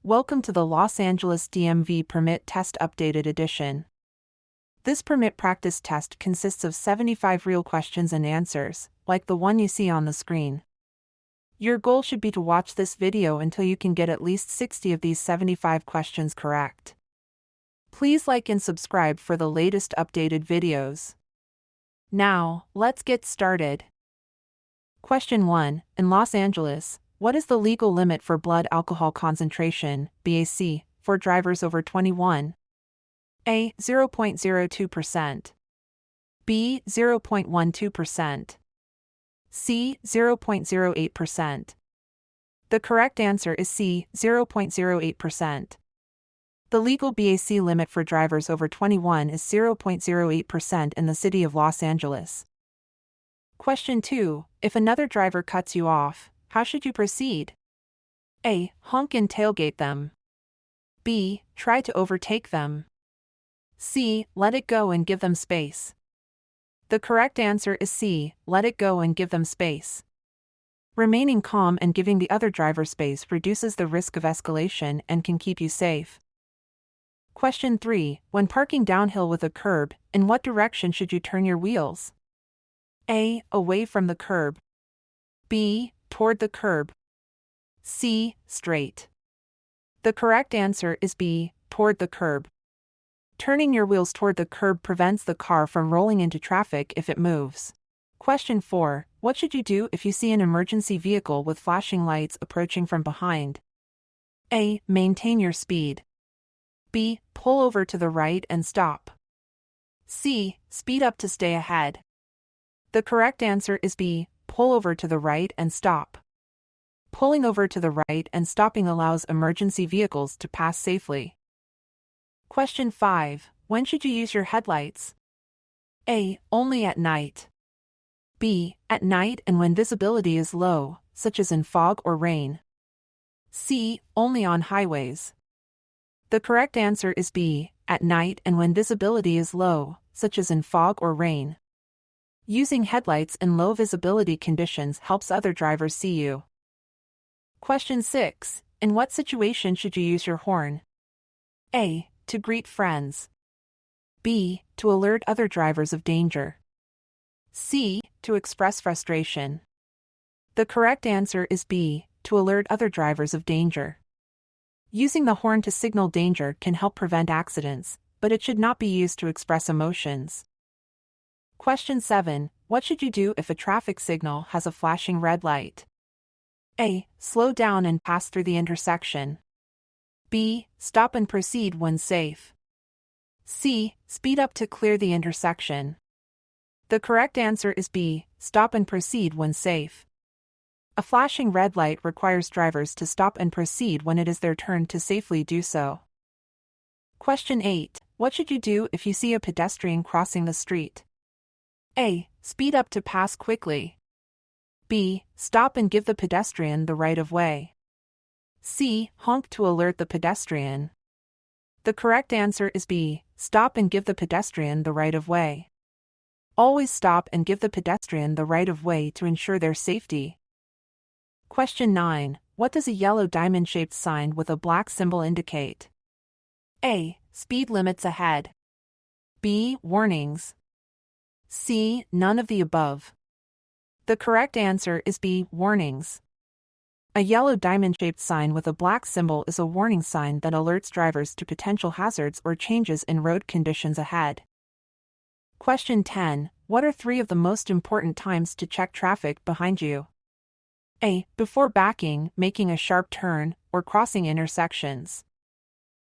Welcome to the Los Angeles DMV Permit Test Updated Edition. This permit practice test consists of 75 real questions and answers, like the one you see on the screen. Your goal should be to watch this video until you can get at least 60 of these 75 questions correct. Please like and subscribe for the latest updated videos. Now, let's get started. Question 1. In Los Angeles, what is the legal limit for blood alcohol concentration, BAC, for drivers over 21? A. 0.02%. B. 0.12%. C. 0.08%. The correct answer is C. 0.08%. The legal BAC limit for drivers over 21 is 0.08% in the city of Los Angeles. Question 2. If another driver cuts you off, how should you proceed? A. Honk and tailgate them. B. Try to overtake them. C. Let it go and give them space. The correct answer is C. Let it go and give them space. Remaining calm and giving the other driver space reduces the risk of escalation and can keep you safe. Question 3. When parking downhill with a curb, in what direction should you turn your wheels? A. Away from the curb. B. Toward the curb. C. Straight. The correct answer is B. Toward the curb. Turning your wheels toward the curb prevents the car from rolling into traffic if it moves. Question 4. What should you do if you see an emergency vehicle with flashing lights approaching from behind? A. Maintain your speed. B. Pull over to the right and stop. C. Speed up to stay ahead. The correct answer is B. Pull over to the right and stop. Pulling over to the right and stopping allows emergency vehicles to pass safely. Question 5. When should you use your headlights? A. Only at night. B. At night and when visibility is low, such as in fog or rain. C. Only on highways. The correct answer is B. At night and when visibility is low, such as in fog or rain. Using headlights in low visibility conditions helps other drivers see you. Question 6. In what situation should you use your horn? A. To greet friends. B. To alert other drivers of danger. C. To express frustration. The correct answer is B. To alert other drivers of danger. Using the horn to signal danger can help prevent accidents, but it should not be used to express emotions. Question 7. What should you do if a traffic signal has a flashing red light? A. Slow down and pass through the intersection. B. Stop and proceed when safe. C. Speed up to clear the intersection. The correct answer is B. Stop and proceed when safe. A flashing red light requires drivers to stop and proceed when it is their turn to safely do so. Question 8. What should you do if you see a pedestrian crossing the street? A. Speed up to pass quickly. B. Stop and give the pedestrian the right of way. C. Honk to alert the pedestrian. The correct answer is B. Stop and give the pedestrian the right of way. Always stop and give the pedestrian the right of way to ensure their safety. Question 9. What does a yellow diamond-shaped sign with a black symbol indicate? A. Speed limits ahead. B. Warnings. C. None of the above. The correct answer is B. Warnings. A yellow diamond-shaped sign with a black symbol is a warning sign that alerts drivers to potential hazards or changes in road conditions ahead. Question 10. What are 3 of the most important times to check traffic behind you? A. Before backing, making a sharp turn, or crossing intersections.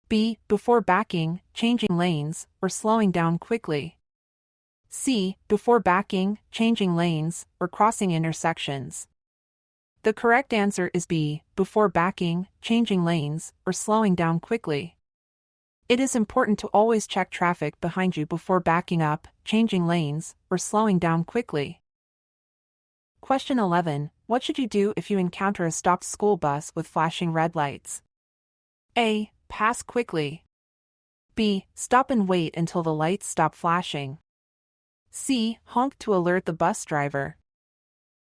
B. Before backing, changing lanes, or slowing down quickly. C. Before backing, changing lanes, or crossing intersections. The correct answer is B. Before backing, changing lanes, or slowing down quickly. It is important to always check traffic behind you before backing up, changing lanes, or slowing down quickly. Question 11. What should you do if you encounter a stopped school bus with flashing red lights? A. Pass quickly. B. Stop and wait until the lights stop flashing. C. Honk to alert the bus driver.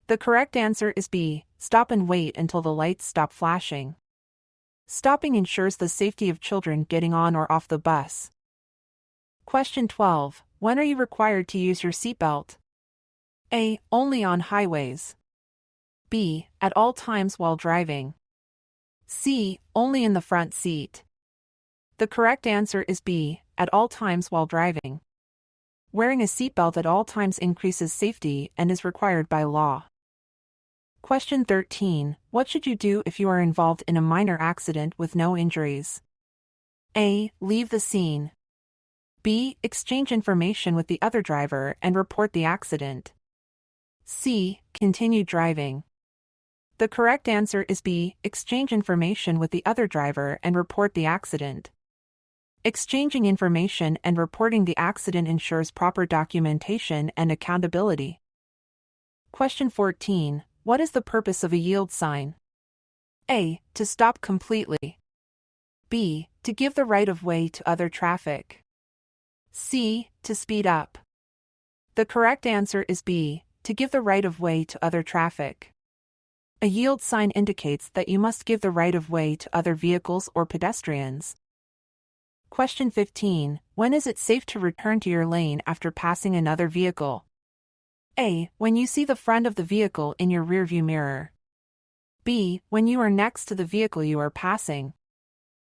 The correct answer is B. Stop and wait until the lights stop flashing. Stopping ensures the safety of children getting on or off the bus. Question 12. When are you required to use your seatbelt? A. Only on highways. B. At all times while driving. C. Only in the front seat. The correct answer is B. At all times while driving. Wearing a seatbelt at all times increases safety and is required by law. Question 13. What should you do if you are involved in a minor accident with no injuries? A. Leave the scene. B. Exchange information with the other driver and report the accident. C. Continue driving. The correct answer is B. Exchange information with the other driver and report the accident. Exchanging information and reporting the accident ensures proper documentation and accountability. Question 14. What is the purpose of a yield sign? A. To stop completely. B. To give the right of way to other traffic. C. To speed up. The correct answer is B. To give the right of way to other traffic. A yield sign indicates that you must give the right of way to other vehicles or pedestrians. Question 15. When is it safe to return to your lane after passing another vehicle? A. When you see the front of the vehicle in your rearview mirror. B. When you are next to the vehicle you are passing.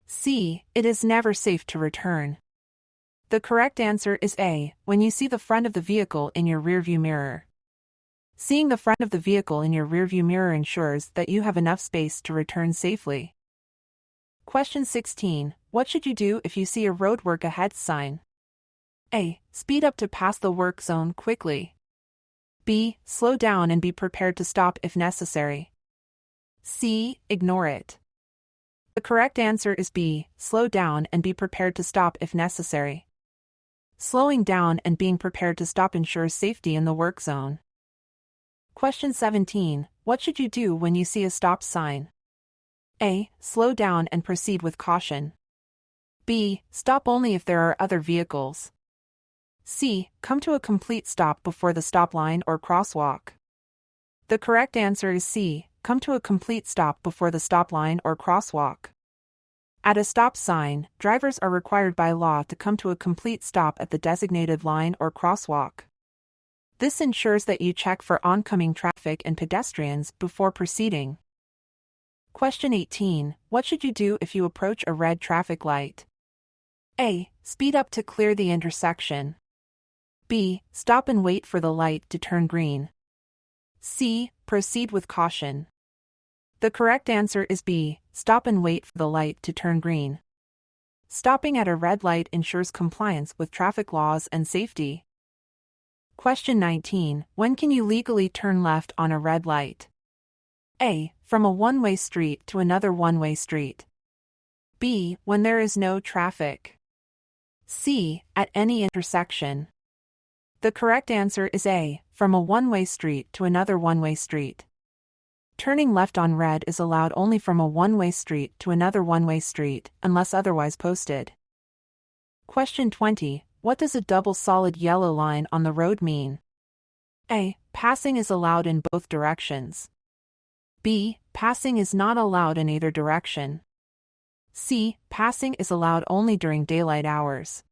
C. It is never safe to return. The correct answer is A. When you see the front of the vehicle in your rearview mirror. Seeing the front of the vehicle in your rearview mirror ensures that you have enough space to return safely. Question 16. What should you do if you see a road work ahead sign? A. Speed up to pass the work zone quickly. B. Slow down and be prepared to stop if necessary. C. Ignore it. The correct answer is B. Slow down and be prepared to stop if necessary. Slowing down and being prepared to stop ensures safety in the work zone. Question 17. What should you do when you see a stop sign? A. Slow down and proceed with caution. B. Stop only if there are other vehicles. C. Come to a complete stop before the stop line or crosswalk. The correct answer is C. Come to a complete stop before the stop line or crosswalk. At a stop sign, drivers are required by law to come to a complete stop at the designated line or crosswalk. This ensures that you check for oncoming traffic and pedestrians before proceeding. Question 18. What should you do if you approach a red traffic light? A. Speed up to clear the intersection. B. Stop and wait for the light to turn green. C. Proceed with caution. The correct answer is B. Stop and wait for the light to turn green. Stopping at a red light ensures compliance with traffic laws and safety. Question 19. When can you legally turn left on a red light? A. From a one-way street to another one-way street. B. When there is no traffic. C. At any intersection. The correct answer is A. From a one-way street to another one-way street. Turning left on red is allowed only from a one-way street to another one-way street, unless otherwise posted. Question 20. What does a double solid yellow line on the road mean? A. Passing is allowed in both directions. B. Passing is not allowed in either direction. C. Passing is allowed only during daylight hours.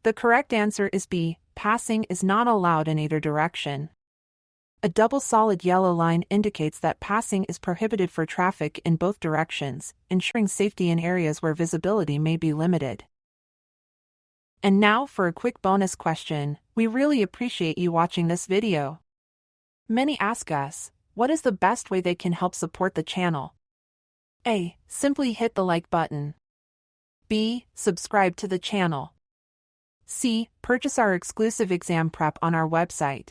The correct answer is B. Passing is not allowed in either direction. A double solid yellow line indicates that passing is prohibited for traffic in both directions, ensuring safety in areas where visibility may be limited. And now for a quick bonus question. We really appreciate you watching this video. Many ask us, what is the best way they can help support the channel? A. Simply hit the like button. B. Subscribe to the channel. C. Purchase our exclusive exam prep on our website.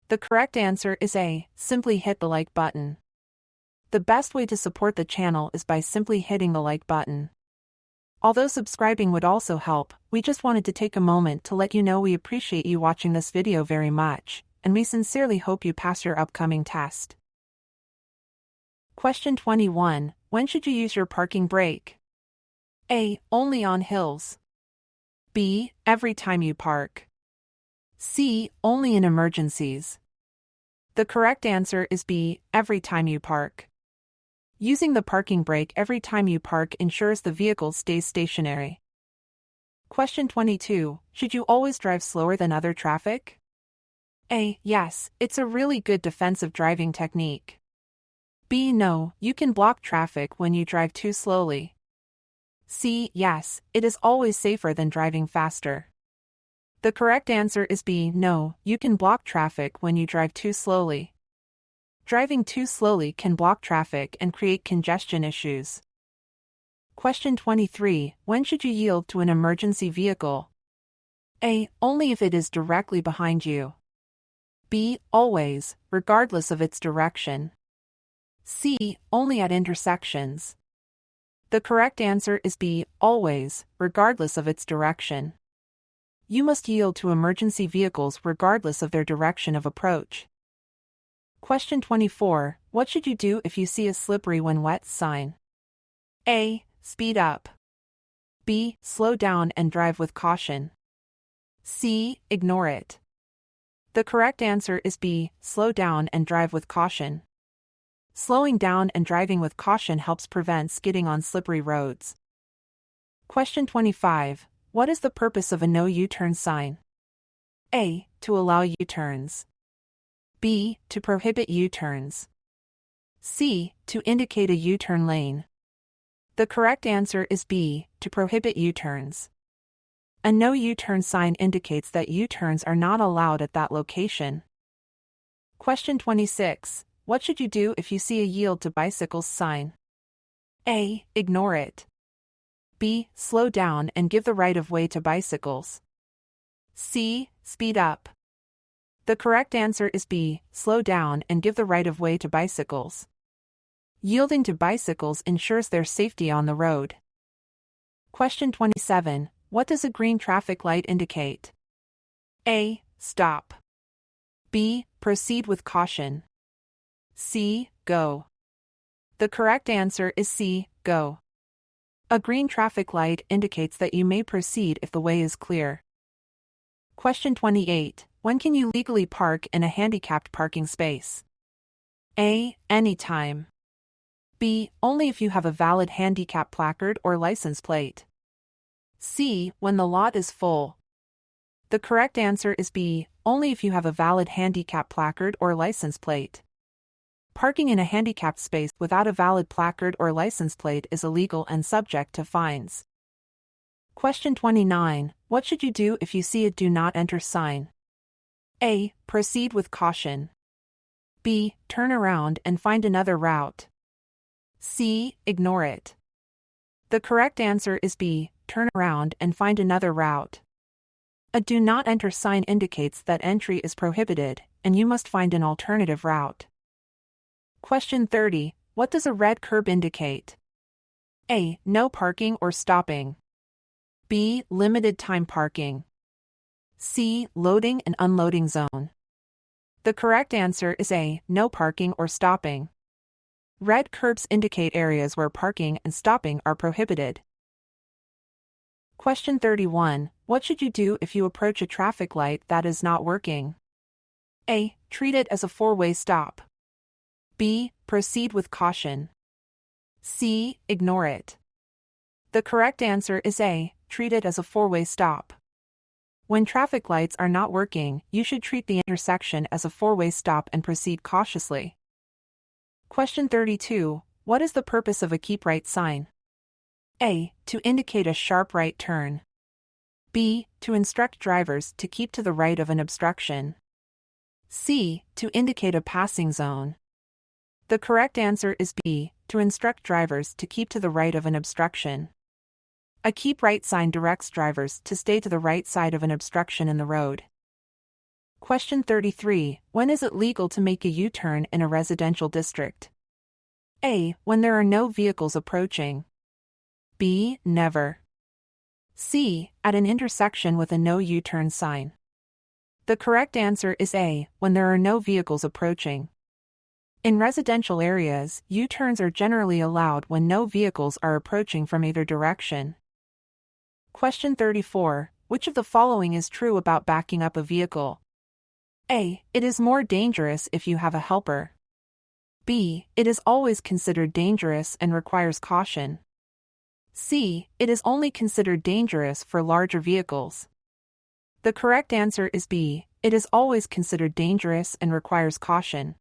The correct answer is A. Simply hit the like button. The best way to support the channel is by simply hitting the like button. Although subscribing would also help, we just wanted to take a moment to let you know we appreciate you watching this video very much, and we sincerely hope you pass your upcoming test. Question 21. When should you use your parking brake? A. Only on hills. B. Every time you park. C. Only in emergencies. The correct answer is B. Every time you park. Using the parking brake every time you park ensures the vehicle stays stationary. Question 22. Should you always drive slower than other traffic? A. Yes, it's a really good defensive driving technique. B. No, you can block traffic when you drive too slowly. C. Yes, it is always safer than driving faster. The correct answer is B. No, you can block traffic when you drive too slowly. Driving too slowly can block traffic and create congestion issues. Question 23. When should you yield to an emergency vehicle? A. Only if it is directly behind you. B. Always, regardless of its direction. C. Only at intersections. The correct answer is B. Always, regardless of its direction. You must yield to emergency vehicles regardless of their direction of approach. Question 24. What should you do if you see a slippery when wet sign? A. Speed up. B. Slow down and drive with caution. C. Ignore it. The correct answer is B. Slow down and drive with caution. Slowing down and driving with caution helps prevent skidding on slippery roads. Question 25. What is the purpose of a no U-turn sign? A. To allow U-turns. B. To prohibit U-turns. C. To indicate a U-turn lane. The correct answer is B. To prohibit U-turns. A no U-turn sign indicates that U-turns are not allowed at that location. Question 26. What should you do if you see a yield to bicycles sign? A. Ignore it. B. Slow down and give the right of way to bicycles. C. Speed up. The correct answer is B. Slow down and give the right of way to bicycles. Yielding to bicycles ensures their safety on the road. Question 27. What does a green traffic light indicate? A. Stop. B. Proceed with caution. C. Go. The correct answer is C. Go. A green traffic light indicates that you may proceed if the way is clear. Question 28. When can you legally park in a handicapped parking space? A. Anytime. B. Only if you have a valid handicap placard or license plate. C. When the lot is full. The correct answer is B. Only if you have a valid handicap placard or license plate. Parking in a handicapped space without a valid placard or license plate is illegal and subject to fines. Question 29. What should you do if you see a do not enter sign? A. Proceed with caution. B. Turn around and find another route. C. Ignore it. The correct answer is B. Turn around and find another route. A do not enter sign indicates that entry is prohibited, and you must find an alternative route. Question 30. What does a red curb indicate? A. No parking or stopping. B. Limited time parking. C. Loading and unloading zone. The correct answer is A. No parking or stopping. Red curbs indicate areas where parking and stopping are prohibited. Question 31. What should you do if you approach a traffic light that is not working? A. Treat it as a four-way stop. B. Proceed with caution. C. Ignore it. The correct answer is A. Treat it as a four-way stop. When traffic lights are not working, you should treat the intersection as a four-way stop and proceed cautiously. Question 32. What is the purpose of a keep right sign? A. To indicate a sharp right turn. B. To instruct drivers to keep to the right of an obstruction. C. To indicate a passing zone. The correct answer is B. To instruct drivers to keep to the right of an obstruction. A keep right sign directs drivers to stay to the right side of an obstruction in the road. Question 33. When is it legal to make a U-turn in a residential district? A. When there are no vehicles approaching. B. Never. C. At an intersection with a no U-turn sign. The correct answer is A. When there are no vehicles approaching. In residential areas, U-turns are generally allowed when no vehicles are approaching from either direction. Question 34. Which of the following is true about backing up a vehicle? A. It is more dangerous if you have a helper. B. It is always considered dangerous and requires caution. C. It is only considered dangerous for larger vehicles. The correct answer is B. It is always considered dangerous and requires caution.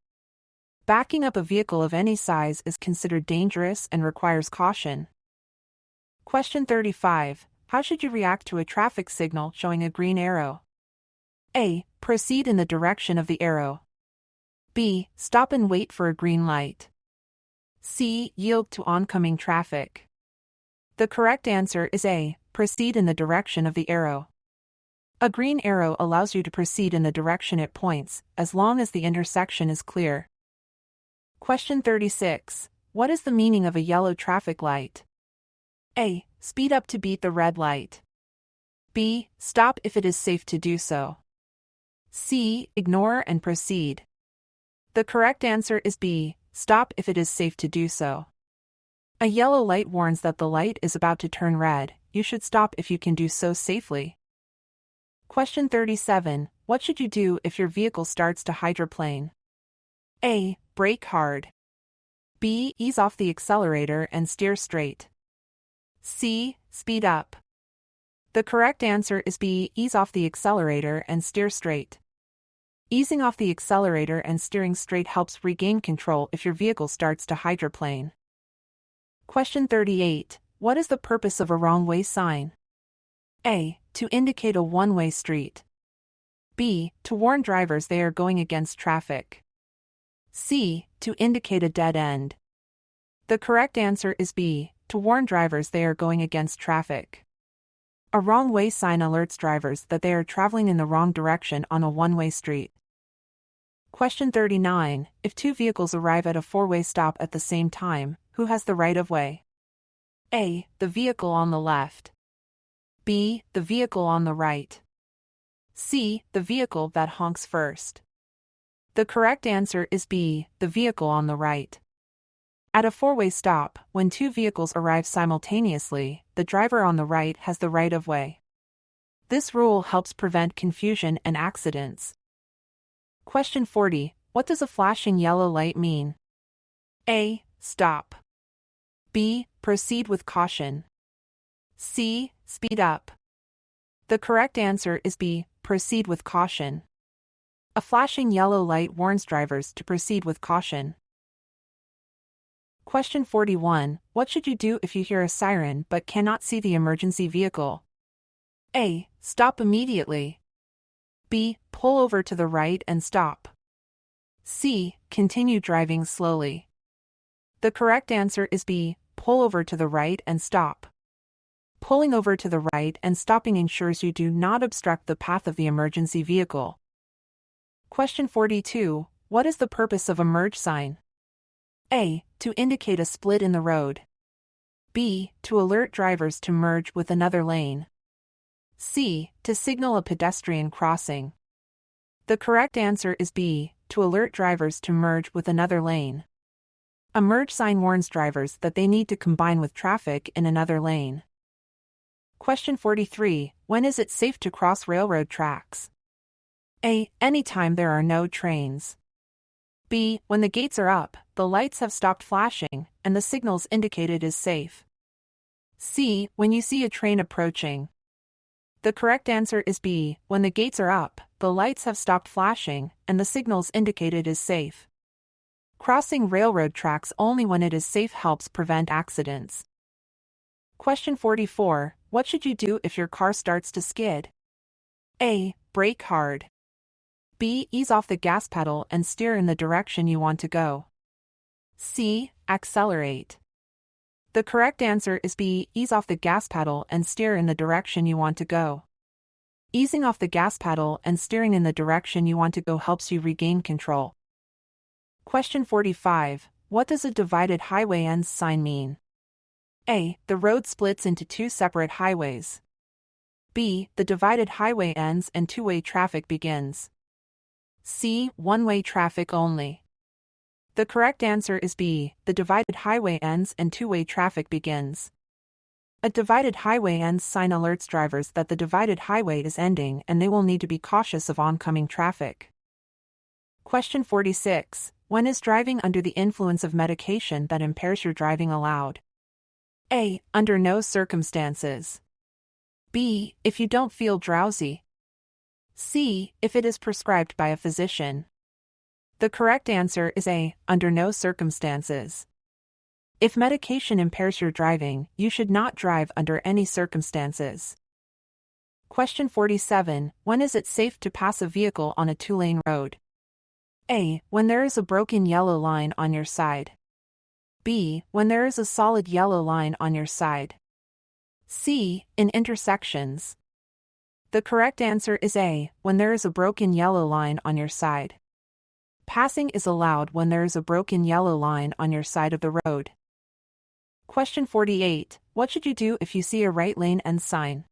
Backing up a vehicle of any size is considered dangerous and requires caution. Question 35. How should you react to a traffic signal showing a green arrow? A. Proceed in the direction of the arrow. B. Stop and wait for a green light. C. Yield to oncoming traffic. The correct answer is A. Proceed in the direction of the arrow. A green arrow allows you to proceed in the direction it points, as long as the intersection is clear. Question 36. What is the meaning of a yellow traffic light? A. Speed up to beat the red light. B. Stop if it is safe to do so. C. Ignore and proceed. The correct answer is B. Stop if it is safe to do so. A yellow light warns that the light is about to turn red. You should stop if you can do so safely. Question 37. What should you do if your vehicle starts to hydroplane? A. Brake hard. B. Ease off the accelerator and steer straight. C. Speed up. The correct answer is B. Ease off the accelerator and steer straight. Easing off the accelerator and steering straight helps regain control if your vehicle starts to hydroplane. Question 38. What is the purpose of a wrong-way sign? A. To indicate a one-way street. B. To warn drivers they are going against traffic. C. To indicate a dead end. The correct answer is B. To warn drivers they are going against traffic. A wrong-way sign alerts drivers that they are traveling in the wrong direction on a one-way street. Question 39. If two vehicles arrive at a four-way stop at the same time, who has the right-of-way? A. The vehicle on the left. B. The vehicle on the right. C. The vehicle that honks first. The correct answer is B. The vehicle on the right. At a four-way stop, when two vehicles arrive simultaneously, the driver on the right has the right-of-way. This rule helps prevent confusion and accidents. Question 40. What does a flashing yellow light mean? A. Stop. B. Proceed with caution. C. Speed up. The correct answer is B. Proceed with caution. A flashing yellow light warns drivers to proceed with caution. Question 41. What should you do if you hear a siren but cannot see the emergency vehicle? A. Stop immediately. B. Pull over to the right and stop. C. Continue driving slowly. The correct answer is B. Pull over to the right and stop. Pulling over to the right and stopping ensures you do not obstruct the path of the emergency vehicle. Question 42. What is the purpose of a merge sign? A. To indicate a split in the road. B. To alert drivers to merge with another lane. C. To signal a pedestrian crossing. The correct answer is B. To alert drivers to merge with another lane. A merge sign warns drivers that they need to combine with traffic in another lane. Question 43. When is it safe to cross railroad tracks? A. Anytime there are no trains. B. When the gates are up, the lights have stopped flashing, and the signals indicate it is safe. C. When you see a train approaching. The correct answer is B. When the gates are up, the lights have stopped flashing, and the signals indicate it is safe. Crossing railroad tracks only when it is safe helps prevent accidents. Question 44. What should you do if your car starts to skid? A. Brake hard. B. Ease off the gas pedal and steer in the direction you want to go. C. Accelerate. The correct answer is B. Ease off the gas pedal and steer in the direction you want to go. Easing off the gas pedal and steering in the direction you want to go helps you regain control. Question 45. What does a divided highway ends sign mean? A. The road splits into two separate highways. B. The divided highway ends and two-way traffic begins. C. One-way traffic only. The correct answer is B. The divided highway ends and two-way traffic begins. A divided highway ends sign alerts drivers that the divided highway is ending and they will need to be cautious of oncoming traffic. Question 46. When is driving under the influence of medication that impairs your driving allowed? A. Under no circumstances. B. If you don't feel drowsy. C. If it is prescribed by a physician. The correct answer is A. Under no circumstances. If medication impairs your driving, you should not drive under any circumstances. Question 47. When is it safe to pass a vehicle on a two-lane road? A. When there is a broken yellow line on your side. B. When there is a solid yellow line on your side. C. In intersections. The correct answer is A. When there is a broken yellow line on your side. Passing is allowed when there is a broken yellow line on your side of the road. Question 48. What should you do if you see a right lane end sign?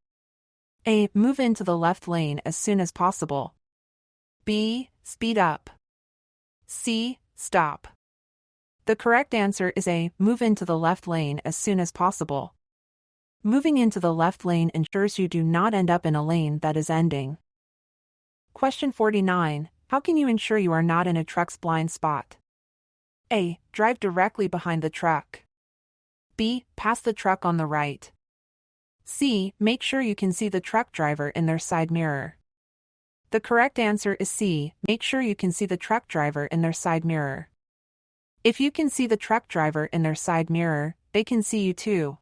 A. Move into the left lane as soon as possible. B. Speed up. C. Stop. The correct answer is A. Move into the left lane as soon as possible. Moving into the left lane ensures you do not end up in a lane that is ending. Question 49. How can you ensure you are not in a truck's blind spot? A. Drive directly behind the truck. B. Pass the truck on the right. C. Make sure you can see the truck driver in their side mirror. The correct answer is C. Make sure you can see the truck driver in their side mirror. If you can see the truck driver in their side mirror, they can see you too.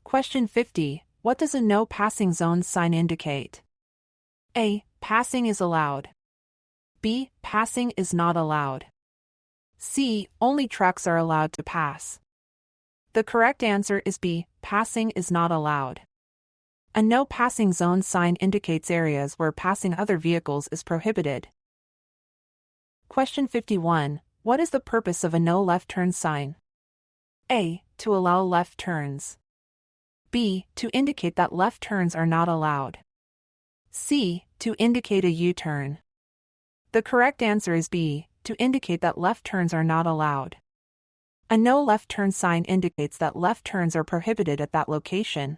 Question 50. What does a no passing zone sign indicate? A. Passing is allowed. B. Passing is not allowed. C. Only trucks are allowed to pass. The correct answer is B. Passing is not allowed. A no passing zone sign indicates areas where passing other vehicles is prohibited. Question 51. What is the purpose of a no left turn sign? A. To allow left turns. B. To indicate that left turns are not allowed. C. To indicate a U-turn. The correct answer is B. To indicate that left turns are not allowed. A no left turn sign indicates that left turns are prohibited at that location.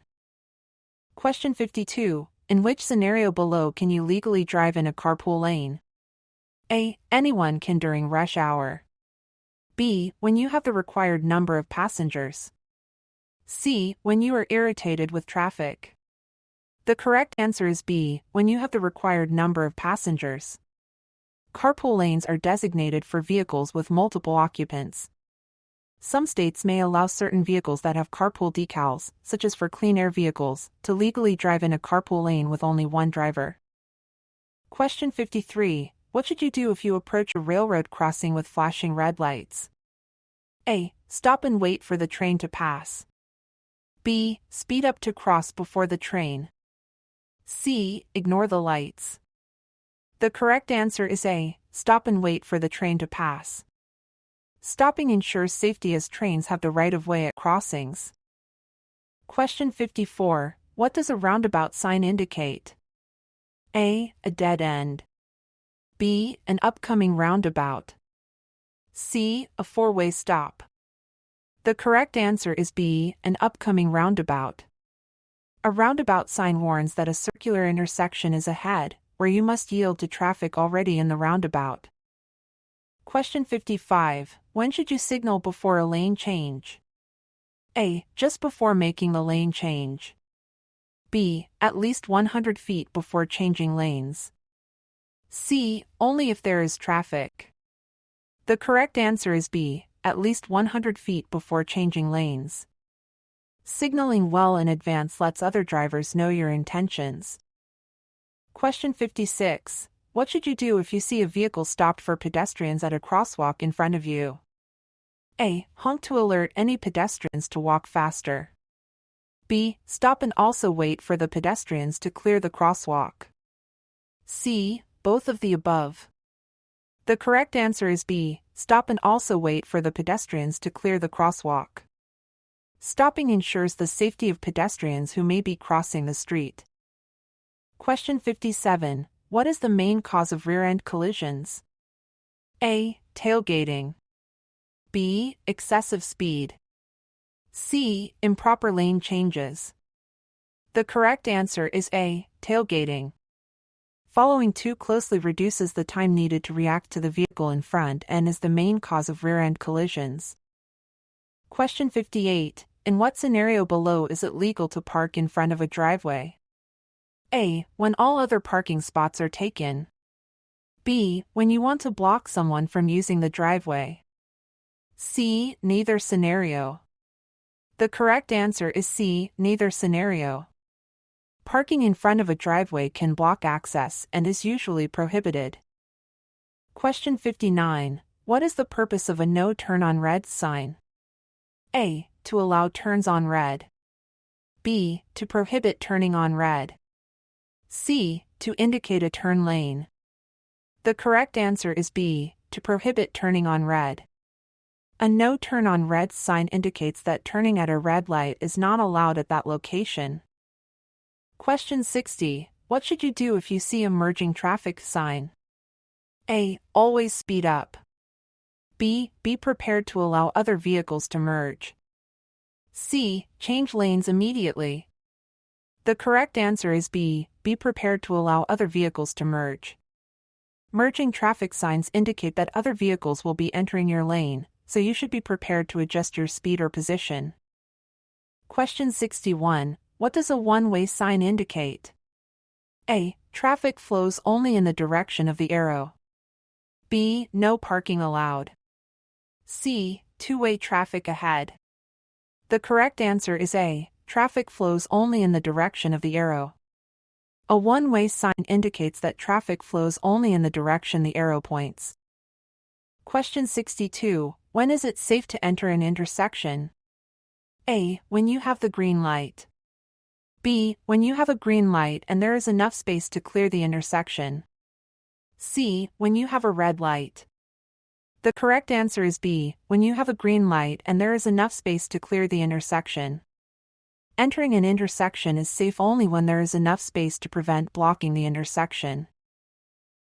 Question 52. In which scenario below can you legally drive in a carpool lane? A. Anyone can during rush hour. B. When you have the required number of passengers. C. When you are irritated with traffic. The correct answer is B. When you have the required number of passengers. Carpool lanes are designated for vehicles with multiple occupants. Some states may allow certain vehicles that have carpool decals, such as for clean air vehicles, to legally drive in a carpool lane with only one driver. Question 53. What should you do if you approach a railroad crossing with flashing red lights? A. Stop and wait for the train to pass. B. Speed up to cross before the train. C. Ignore the lights. The correct answer is A. Stop and wait for the train to pass. Stopping ensures safety as trains have the right of way at crossings. Question 54. What does a roundabout sign indicate? A. A dead end. B. An upcoming roundabout. C. A four-way stop. The correct answer is B. An upcoming roundabout. A roundabout sign warns that a circular intersection is ahead, where you must yield to traffic already in the roundabout. Question 55. When should you signal before a lane change? A. Just before making the lane change. B. At least 100 feet before changing lanes. C. Only if there is traffic. The correct answer is B. At least 100 feet before changing lanes. Signaling well in advance lets other drivers know your intentions. Question 56. What should you do if you see a vehicle stopped for pedestrians at a crosswalk in front of you? A. Honk to alert any pedestrians to walk faster. B. Stop and also wait for the pedestrians to clear the crosswalk. C. Both of the above. The correct answer is B. Stop and also wait for the pedestrians to clear the crosswalk. Stopping ensures the safety of pedestrians who may be crossing the street. Question 57. What is the main cause of rear-end collisions? A. Tailgating. B. Excessive speed. C. Improper lane changes. The correct answer is A. Tailgating. Following too closely reduces the time needed to react to the vehicle in front and is the main cause of rear-end collisions. Question 58. In what scenario below is it legal to park in front of a driveway? A. When all other parking spots are taken. B. When you want to block someone from using the driveway. C. Neither scenario. The correct answer is C. Neither scenario. Parking in front of a driveway can block access and is usually prohibited. Question 59. What is the purpose of a no turn on red sign? A. To allow turns on red. B. To prohibit turning on red. C. To indicate a turn lane. The correct answer is B. To prohibit turning on red. A no turn on red sign indicates that turning at a red light is not allowed at that location. Question 60. What should you do if you see a merging traffic sign? A. Always speed up. B. Be prepared to allow other vehicles to merge. C. Change lanes immediately. The correct answer is B. Be prepared to allow other vehicles to merge. Merging traffic signs indicate that other vehicles will be entering your lane, so you should be prepared to adjust your speed or position. Question 61. What does a one-way sign indicate? A. Traffic flows only in the direction of the arrow. B. No parking allowed. C. Two-way traffic ahead. The correct answer is A. Traffic flows only in the direction of the arrow. A one-way sign indicates that traffic flows only in the direction the arrow points. Question 62. When is it safe to enter an intersection? A. When you have the green light. B. When you have a green light and there is enough space to clear the intersection. C. When you have a red light. The correct answer is B. When you have a green light and there is enough space to clear the intersection. Entering an intersection is safe only when there is enough space to prevent blocking the intersection.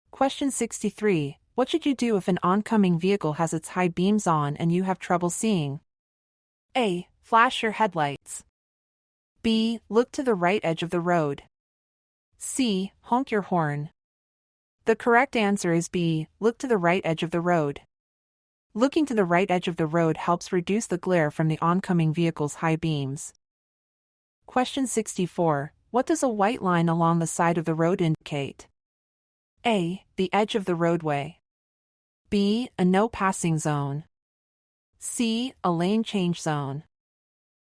Question 63. What should you do if an oncoming vehicle has its high beams on and you have trouble seeing? A. Flash your headlights. B. Look to the right edge of the road. C. Honk your horn. The correct answer is B. Look to the right edge of the road. Looking to the right edge of the road helps reduce the glare from the oncoming vehicle's high beams. Question 64. What does a white line along the side of the road indicate? A. The edge of the roadway. B. A no passing zone. C. A lane change zone.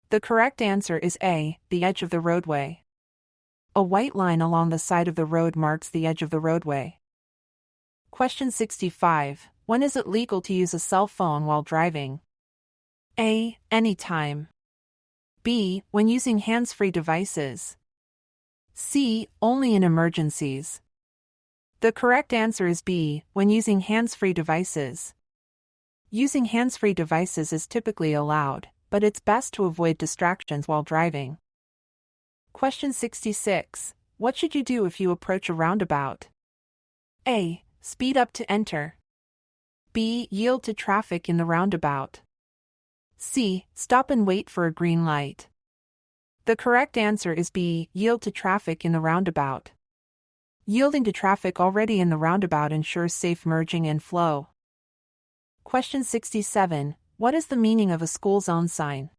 The correct answer is A. The edge of the roadway. A white line along the side of the road marks the edge of the roadway. Question 65. When is it legal to use a cell phone while driving? A. Anytime. B. When using hands-free devices. C. Only in emergencies. The correct answer is B. When using hands-free devices. Using hands-free devices is typically allowed, but it's best to avoid distractions while driving. Question 66. What should you do if you approach a roundabout? A. Speed up to enter. B. Yield to traffic in the roundabout. C. Stop and wait for a green light. The correct answer is B. Yield to traffic in the roundabout. Yielding to traffic already in the roundabout ensures safe merging and flow. Question 67. What is the meaning of a school zone sign?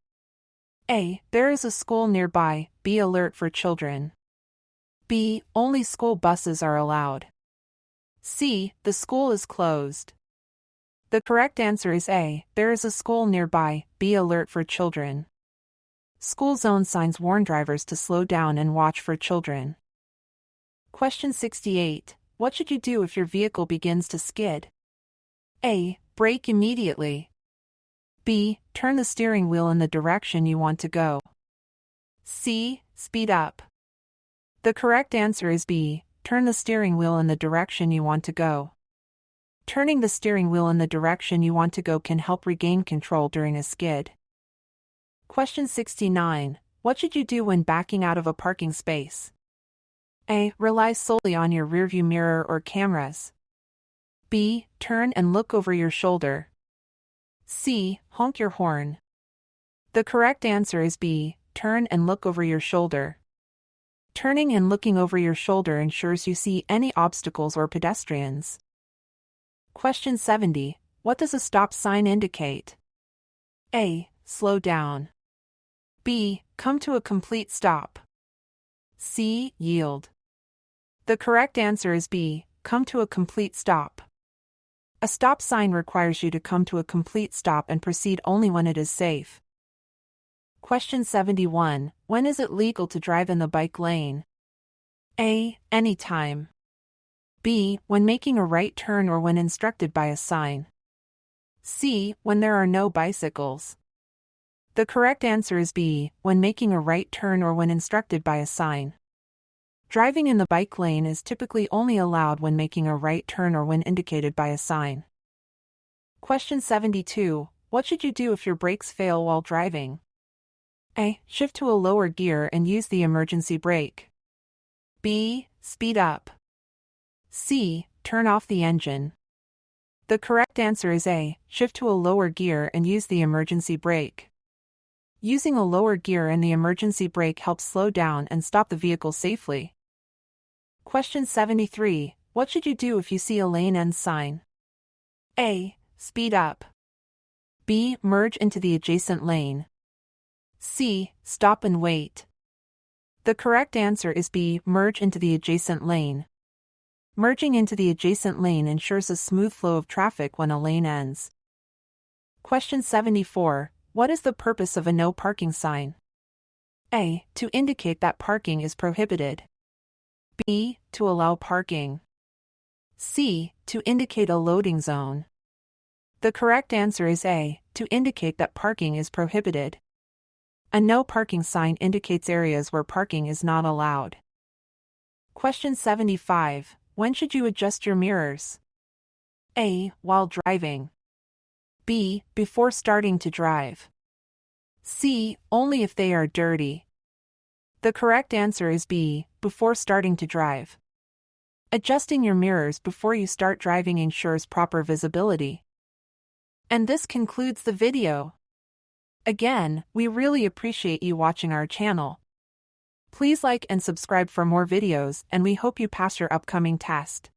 A. There is a school nearby, be alert for children. B. Only school buses are allowed. C. The school is closed. The correct answer is A. There is a school nearby, be alert for children. School zone signs warn drivers to slow down and watch for children. Question 68. What should you do if your vehicle begins to skid? A. Brake immediately. B. Turn the steering wheel in the direction you want to go. C. Speed up. The correct answer is B. Turn the steering wheel in the direction you want to go. Turning the steering wheel in the direction you want to go can help regain control during a skid. Question 69. What should you do when backing out of a parking space? A. Rely solely on your rearview mirror or cameras. B. Turn and look over your shoulder. C. Honk your horn. The correct answer is B. Turn and look over your shoulder. Turning and looking over your shoulder ensures you see any obstacles or pedestrians. Question 70. What does a stop sign indicate? A. Slow down. B. Come to a complete stop. C. Yield. The correct answer is B. Come to a complete stop. A stop sign requires you to come to a complete stop and proceed only when it is safe. Question 71. When is it legal to drive in the bike lane? A. Anytime. B. When making a right turn or when instructed by a sign. C. When there are no bicycles. The correct answer is B. When making a right turn or when instructed by a sign. Driving in the bike lane is typically only allowed when making a right turn or when indicated by a sign. Question 72. What should you do if your brakes fail while driving? A. Shift to a lower gear and use the emergency brake. B. Speed up. C. Turn off the engine. The correct answer is A. Shift to a lower gear and use the emergency brake. Using a lower gear and the emergency brake helps slow down and stop the vehicle safely. Question 73. What should you do if you see a lane end sign? A. Speed up. B. Merge into the adjacent lane. C. Stop and wait. The correct answer is B. Merge into the adjacent lane. Merging into the adjacent lane ensures a smooth flow of traffic when a lane ends. Question 74. What is the purpose of a no parking sign? A. To indicate that parking is prohibited. B. To allow parking. C. To indicate a loading zone. The correct answer is A. To indicate that parking is prohibited. A no parking sign indicates areas where parking is not allowed. Question 75. When should you adjust your mirrors? A. While driving. B. Before starting to drive. C. Only if they are dirty. The correct answer is B. Before starting to drive. Adjusting your mirrors before you start driving ensures proper visibility. And this concludes the video. Again, we really appreciate you watching our channel. Please like and subscribe for more videos, and we hope you pass your upcoming test.